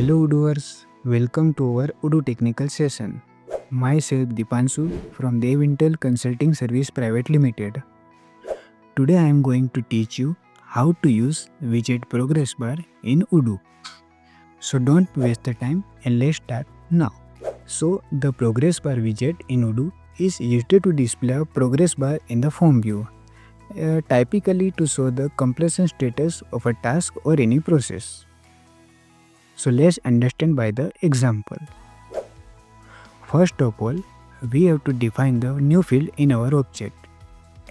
Hello Odooers, welcome to our Odoo technical session. Myself Dipanshu from Devintelle Consulting Service Private Limited. Today I am going to teach you how to use widget progress bar in Odoo. So don't waste the time and let's start now. So the progress bar widget in Odoo is used to display a progress bar in the form view, typically to show the completion status of a task or any process. So let's understand by the example. First of all, we have to define the new field in our object,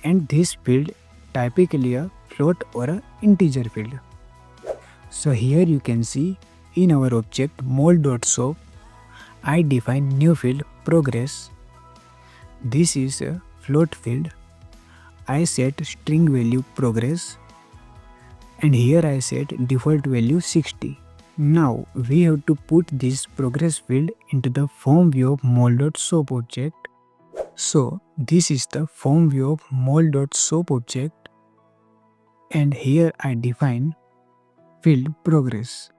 and this field typically a float or a integer field. So here you can see in our object mol.show, I define new field progress. This is a float field. I set string value progress, and here I set default value 60. Now we have to put this progress field into the form view of mol.soap object. So this is the form view of mol.soap object, and here I define field progress.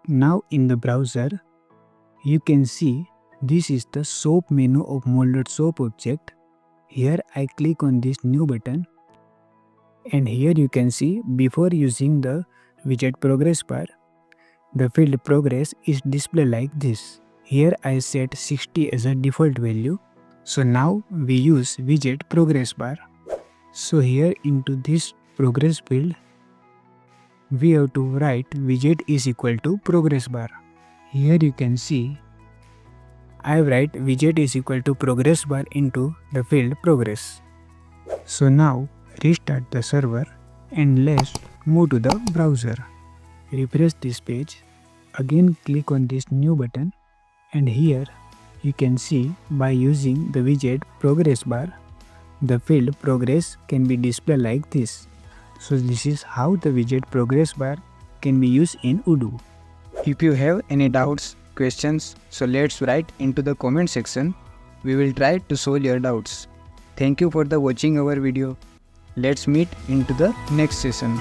Now in the browser you can see this is the soap menu of mol.soap object. Here I click on this new button, and here you can see before using the widget progress bar, the field progress is displayed like this. Here I set 60 as a default value. So now we use widget progress bar. So here into this progress field, we have to write widget is equal to progress bar. Here you can see I write widget is equal to progress bar into the field progress. So now restart the server and let's move to the browser. Refresh this page, again click on this new button, and here you can see by using the widget progress bar, the field progress can be displayed like this. So this is how the widget progress bar can be used in Odoo. If you have any doubts, questions, so let's write into the comment section. We will try to solve your doubts. Thank you for watching our video. Let's meet into the next session.